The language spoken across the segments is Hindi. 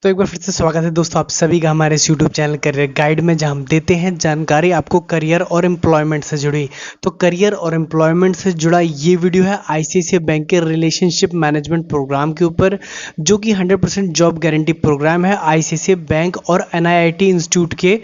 तो एक बार फिर से स्वागत है दोस्तों आप सभी का हमारे इस यूट्यूब चैनल करियर गाइड में, जहां हम देते हैं जानकारी आपको करियर और एम्प्लॉयमेंट से जुड़ी। तो करियर और एम्प्लॉयमेंट से जुड़ा ये वीडियो है आईसीआईसीआई बैंक के रिलेशनशिप मैनेजमेंट प्रोग्राम के ऊपर, जो कि 100% जॉब गारंटी प्रोग्राम है आईसीआईसीआई बैंक और एनआईआईटी इंस्टीट्यूट के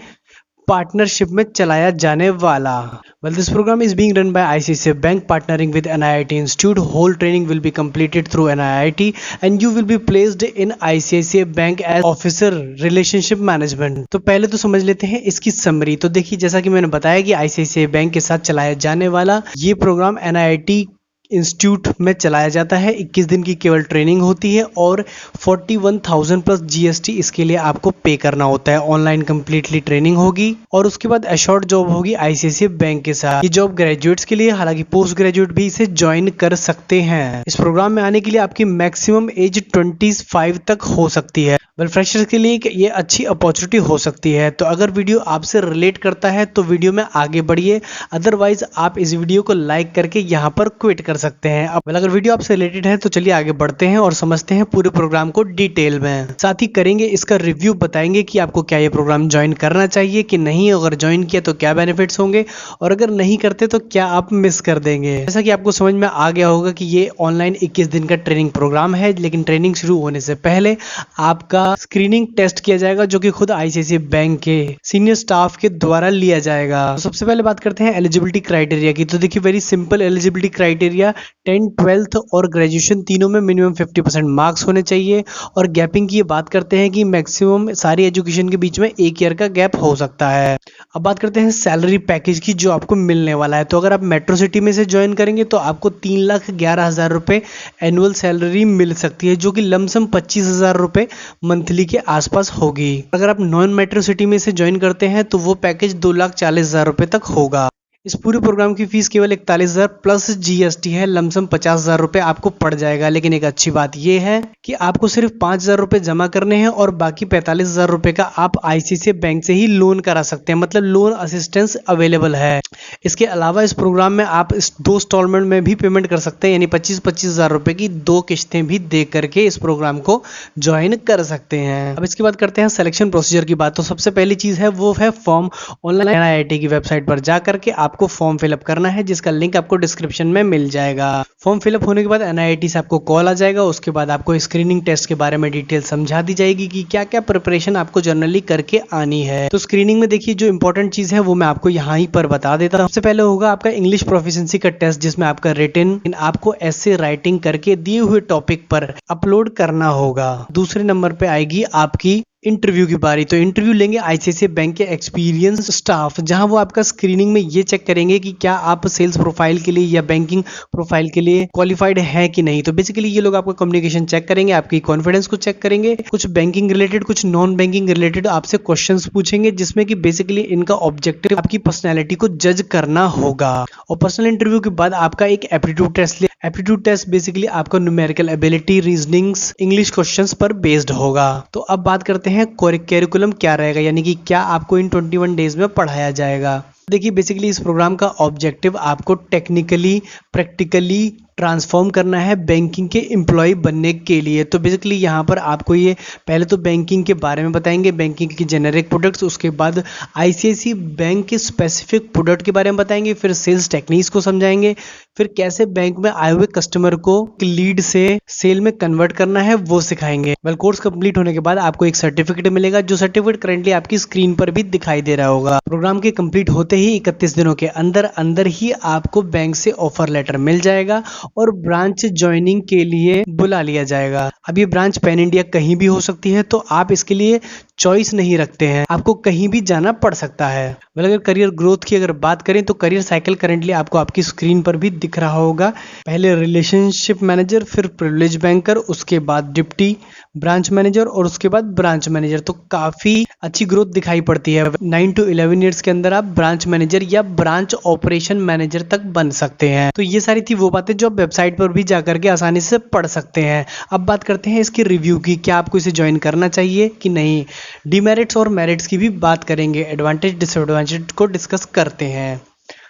पार्टनरशिप में चलाया जाने वाला। Well, this program is being run by ICICI Bank partnering with NIIT Institute. Whole training will be completed through NIIT and you will be placed in ICICI Bank as Officer Relationship Management. तो पहले तो समझ लेते हैं इसकी समरी। तो देखिए, जैसा कि मैंने बताया कि ICICI बैंक के साथ चलाया जाने वाला ये प्रोग्राम NIIT इंस्टीट्यूट में चलाया जाता है। 21 दिन की केवल ट्रेनिंग होती है और 41,000 प्लस जीएसटी इसके लिए आपको पे करना होता है। ऑनलाइन कंप्लीटली ट्रेनिंग होगी और उसके बाद एश्योर्ड जॉब होगी आईसीआईसीआई बैंक के साथ। ये जॉब ग्रेजुएट्स के लिए, हालांकि पोस्ट ग्रेजुएट भी इसे ज्वाइन कर सकते हैं। इस प्रोग्राम में आने के लिए आपकी मैक्सिमम एज 25 तक हो सकती है। वेल, फ्रेशर्स के लिए ये अच्छी अपॉर्चुनिटी हो सकती है। तो अगर वीडियो आपसे रिलेट करता है तो वीडियो में आगे बढ़िए, अदरवाइज आप इस वीडियो को लाइक करके यहाँ पर क्विट कर सकते हैं। अब अगर वीडियो आपसे रिलेटेड है तो चलिए आगे बढ़ते हैं और समझते हैं पूरे प्रोग्राम को डिटेल में। साथ ही करेंगे इसका रिव्यू, बताएंगे कि आपको क्या ये प्रोग्राम ज्वाइन करना चाहिए कि नहीं, अगर ज्वाइन किया तो क्या बेनिफिट्स होंगे और अगर नहीं करते तो क्या आप मिस कर देंगे। जैसा कि आपको समझ में आ गया होगा कि ये ऑनलाइन 21 दिन का ट्रेनिंग प्रोग्राम है, लेकिन ट्रेनिंग शुरू होने से पहले आपका स्क्रीनिंग टेस्ट किया जाएगा, जो कि खुद आईसीआईसीआई बैंक के सीनियर स्टाफ के द्वारा लिया जाएगा। तो सबसे पहले बात करते हैं एलिजिबिलिटी क्राइटेरिया की। तो देखिए, very simple eligibility criteria, 10th 12th और ग्रेजुएशन तीनों में मिनिमम 50% मार्क्स होने चाहिए। और गैपिंग की बात करते हैं कि मैक्सिमम सारी एजुकेशन के बीच में 1 ईयर का गैप हो सकता है। अब बात करते हैं सैलरी पैकेज की जो आपको मिलने वाला है। तो अगर आप मेट्रो सिटी में से ज्वाइन करेंगे तो आपको 3,11,000 रुपए एनुअल सैलरी मिल सकती है, जो कि लमसम 25,000 रुपए मंथली के आसपास होगी। अगर आप नॉन मेट्रो सिटी में से ज्वाइन करते हैं तो वो पैकेज 2,40,000 रुपए तक होगा। इस पूरे प्रोग्राम की फीस केवल 41,000 प्लस जीएसटी है, लमसम 50,000 रुपए आपको पड़ जाएगा। लेकिन एक अच्छी बात यह है कि आपको सिर्फ 5,000 रुपए जमा करने हैं और बाकी 45,000 रुपए का आप आईसीआईसीआई बैंक से ही लोन करा सकते हैं, मतलब लोन असिस्टेंस अवेलेबल है। इसके अलावा इस प्रोग्राम में आप इस 2 इंस्टॉलमेंट में भी पेमेंट कर सकते हैं, यानी 25,000 रुपए की 2 किश्तें भी दे करके इस प्रोग्राम को ज्वाइन कर सकते हैं। अब इसके बाद करते हैं सिलेक्शन प्रोसीजर की बात। तो सबसे पहली चीज है वो है फॉर्म। ऑनलाइन एनआईआईटी की वेबसाइट पर जा करके आपको फॉर्म फिलअप करना है, जिसका लिंक आपको डिस्क्रिप्शन में मिल जाएगा। फॉर्म फिलअप होने के बाद एनआईआईटी से आपको कॉल आ जाएगा। उसके बाद आपको स्क्रीनिंग टेस्ट के बारे में डिटेल समझा दी जाएगी कि क्या क्या प्रिपरेशन आपको जनरली करके आनी है। तो स्क्रीनिंग में देखिए, जो इंपॉर्टेंट चीज है वो मैं आपको यहाँ ही पर बता देता हूँ। सबसे पहले होगा आपका इंग्लिश प्रोफिशिएंसी का टेस्ट, जिसमें आपका रिटन आपको ऐसे राइटिंग करके दिए हुए टॉपिक पर अपलोड करना होगा। दूसरे नंबर पे आएगी आपकी इंटरव्यू की बारी। तो इंटरव्यू लेंगे आईसीआईसीआई बैंक के एक्सपीरियंस स्टाफ, जहां वो आपका स्क्रीनिंग में ये चेक करेंगे कि क्या आप सेल्स प्रोफाइल के लिए या बैंकिंग प्रोफाइल के लिए क्वालिफाइड है कि नहीं। तो बेसिकली ये लोग आपका कम्युनिकेशन चेक करेंगे, आपकी कॉन्फिडेंस को चेक करेंगे, कुछ बैंकिंग रिलेटेड, कुछ नॉन बैंकिंग रिलेटेड आपसे क्वेश्चंस पूछेंगे, जिसमें कि बेसिकली इनका ऑब्जेक्टिव आपकी पर्सनैलिटी को जज करना होगा। और पर्सनल इंटरव्यू के बाद आपका एक एप्टीट्यूड टेस्ट ले। एप्टीट्यूड टेस्ट बेसिकली आपका numerical ability, reasonings, English questions पर बेस्ड होगा। तो अब बात करते हैं कैरिकुलम क्या रहेगा, यानी कि क्या आपको इन 21 डेज में पढ़ाया जाएगा। देखिए, बेसिकली इस प्रोग्राम का ऑब्जेक्टिव आपको टेक्निकली, प्रैक्टिकली ट्रांसफॉर्म करना है बैंकिंग के एम्प्लॉय बनने के लिए। तो बेसिकली यहाँ पर आपको ये पहले तो बैंकिंग के बारे में बताएंगे, बैंकिंग के जेनेरिक प्रोडक्ट्स, उसके बाद आईसीआईसीआई बैंक के स्पेसिफिक प्रोडक्ट के बारे में बताएंगे, फिर सेल्स टेक्निक्स को समझाएंगे, फिर कैसे बैंक में आए हुए कस्टमर को लीड से सेल में कन्वर्ट करना है वो सिखाएंगे। वेल, कोर्स कंप्लीट होने के बाद आपको एक सर्टिफिकेट मिलेगा, जो सर्टिफिकेट करंटली आपकी स्क्रीन पर भी दिखाई दे रहा होगा। प्रोग्राम के कंप्लीट होते ही 31 दिनों के अंदर अंदर ही आपको बैंक से ऑफर लेटर मिल जाएगा और ब्रांच ज्वाइनिंग के लिए बुला लिया जाएगा। अब ये ब्रांच पैन इंडिया कहीं भी हो सकती है, तो आप इसके लिए चॉइस नहीं रखते हैं, आपको कहीं भी जाना पड़ सकता है। अगर करियर ग्रोथ की अगर बात करें तो करियर साइकिल करंटली आपको आपकी स्क्रीन पर भी दिख रहा होगा। पहले रिलेशनशिप मैनेजर, फिर प्रिविलेज बैंकर, उसके बाद डिप्टी ब्रांच मैनेजर और उसके बाद ब्रांच मैनेजर। तो काफी अच्छी ग्रोथ दिखाई पड़ती है। 9 to 11 ईयर्स के अंदर आप ब्रांच मैनेजर या ब्रांच ऑपरेशन मैनेजर तक बन सकते हैं। तो ये सारी थी वो बातें जो आप वेबसाइट पर भी जाकर के आसानी से पढ़ सकते हैं। अब बात करते हैं इसके रिव्यू की, क्या आपको इसे ज्वाइन करना चाहिए कि नहीं। डीमेरिट्स और मेरिट्स की भी बात करेंगे, एडवांटेज डिसएडवांटेज को डिस्कस करते हैं।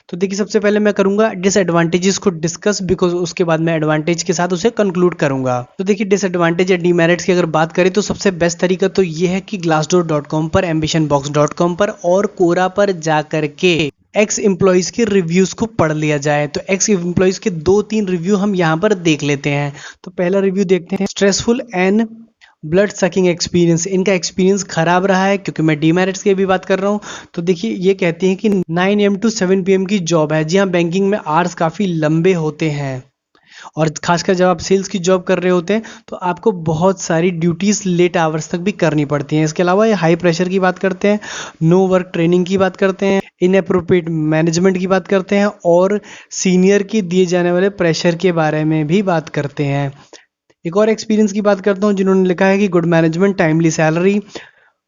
तो देखिए सबसे पहले मैं करूंगा डिसएडवांटेजेस को डिस्कस, बिकॉज उसके बाद मैं एडवांटेज के साथ उसे कंक्लूड करूंगा। तो देखिए डिसएडवांटेज या डीमेरिट्स की अगर बात करें तो सबसे बेस्ट तरीका तो ये है कि glassdoor.com पर, ambitionbox.com पर और कोरा पर जा करके एक्स एम्प्लॉयज के रिव्यूज को पढ़ लिया जाए। तो एक्स एम्प्लॉयज के 2-3 रिव्यू हम यहाँ पर देख लेते हैं। तो पहला रिव्यू देखते हैं, stressful and blood sucking experience. इनका एक्सपीरियंस खराब रहा है, क्योंकि मैं डीमेरिट्स की भी बात कर रहा हूँ। तो देखिए ये कहते हैं कि 9 AM to 7 PM की जॉब है। जी हाँ, बैंकिंग में आवर्स काफ़ी लंबे होते हैं, और खासकर जब आप सेल्स की जॉब कर रहे होते हैं तो आपको बहुत सारी ड्यूटीज लेट आवर्स तक भी करनी पड़ती हैं। इसके अलावा ये हाई प्रेशर की बात करते हैं, नो वर्क ट्रेनिंग की बात करते हैं, इनअप्रोप्रिएट मैनेजमेंट की बात करते हैं, और सीनियर के दिए जाने वाले प्रेशर के बारे में भी बात करते हैं। एक और एक्सपीरियंस की बात करता हूँ, जिन्होंने लिखा है कि good management, timely salary,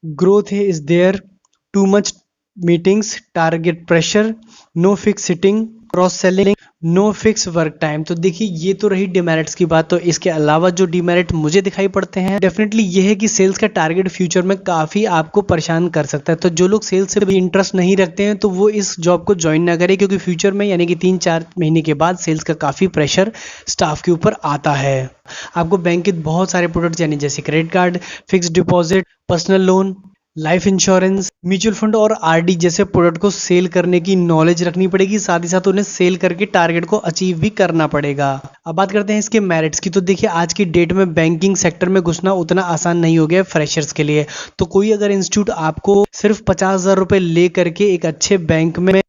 growth is there, too much meetings, target pressure, no fix sitting, cross selling, no fix work time. तो देखिए ये तो रही डिमेरिट्स की बात। तो इसके अलावा जो डिमेरिट मुझे दिखाई पड़ते हैं डेफिनेटली ये है कि सेल्स का टारगेट फ्यूचर में काफ़ी आपको परेशान कर सकता है। तो जो लोग सेल्स से भी इंटरेस्ट नहीं रखते हैं तो वो इस जॉब को ज्वाइन ना करें, क्योंकि फ्यूचर में यानी कि 3-4 महीने के बाद सेल्स का काफ़ी प्रेशर स्टाफ के ऊपर आता है। आपको बैंक के बहुत सारे प्रोडक्ट्स यानी जैसे credit card, fix deposit, personal loan, life insurance, mutual fund और आरडी जैसे प्रोडक्ट को सेल करने की नॉलेज रखनी पड़ेगी। साथ ही साथ उन्हें सेल करके टारगेट को अचीव भी करना पड़ेगा। अब बात करते हैं इसके मेरिट्स की। तो देखिए आज की डेट में बैंकिंग सेक्टर में घुसना उतना आसान नहीं हो गया फ्रेशर्स के लिए। तो कोई अगर इंस्टीट्यूट आपको सिर्फ 50,000 रुपये ले करके एक अच्छे बैंक में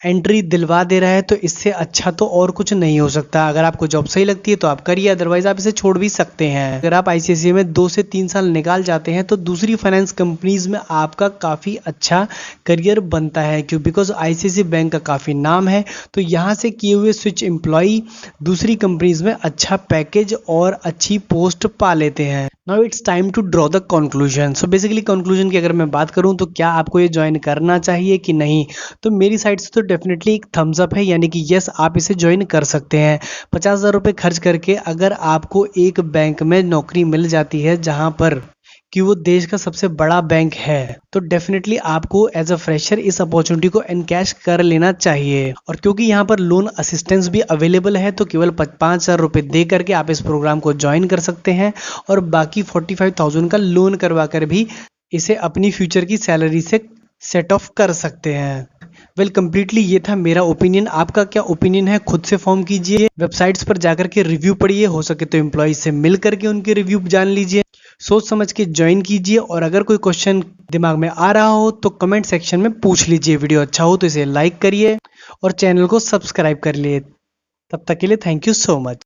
एंट्री दिलवा दे रहा है तो इससे अच्छा तो और कुछ नहीं हो सकता। अगर आपको जॉब सही लगती है तो आप करिए, अदरवाइज आप इसे छोड़ भी सकते हैं। अगर आप आईसीआईसीआई में 2 से 3 साल निकाल जाते हैं तो दूसरी फाइनेंस कंपनीज में आपका काफ़ी अच्छा करियर बनता है, क्यों, बिकॉज आईसीआईसीआई बैंक का काफ़ी नाम है। तो यहाँ से किए हुए स्विच एम्प्लॉय दूसरी कंपनीज में अच्छा पैकेज और अच्छी पोस्ट पा लेते हैं। Now it's time to draw the conclusion. So basically conclusion की अगर मैं बात करूं तो क्या आपको ये ज्वाइन करना चाहिए कि नहीं, तो मेरी साइड से तो डेफिनेटली एक थम्स अप है, यानी कि यस आप इसे ज्वाइन कर सकते हैं। 50,000 रुपये खर्च करके अगर आपको एक बैंक में नौकरी मिल जाती है जहां पर कि वो देश का सबसे बड़ा बैंक है, तो डेफिनेटली आपको एज अ फ्रेशर इस अपॉर्चुनिटी को एनकैश कर लेना चाहिए। और क्योंकि यहाँ पर लोन असिस्टेंस भी अवेलेबल है तो केवल 5,000 रुपये दे करके आप इस प्रोग्राम को ज्वाइन कर सकते हैं, और बाकी 45,000 का लोन करवा कर भी इसे अपनी फ्यूचर की सैलरी से सेट ऑफ कर सकते हैं। वेल कंप्लीटली ये था मेरा ओपिनियन। आपका क्या ओपिनियन है खुद से फॉर्म कीजिए, वेबसाइट्स पर जाकर के रिव्यू पढ़िए, हो सके तो एम्प्लॉयज से मिल करके उनके रिव्यू जान लीजिए, सोच समझ के ज्वाइन कीजिए। और अगर कोई क्वेश्चन दिमाग में आ रहा हो तो कमेंट सेक्शन में पूछ लीजिए। वीडियो अच्छा हो तो इसे लाइक करिए और चैनल को सब्सक्राइब कर लिए। तब तक के लिए थैंक यू सो मच।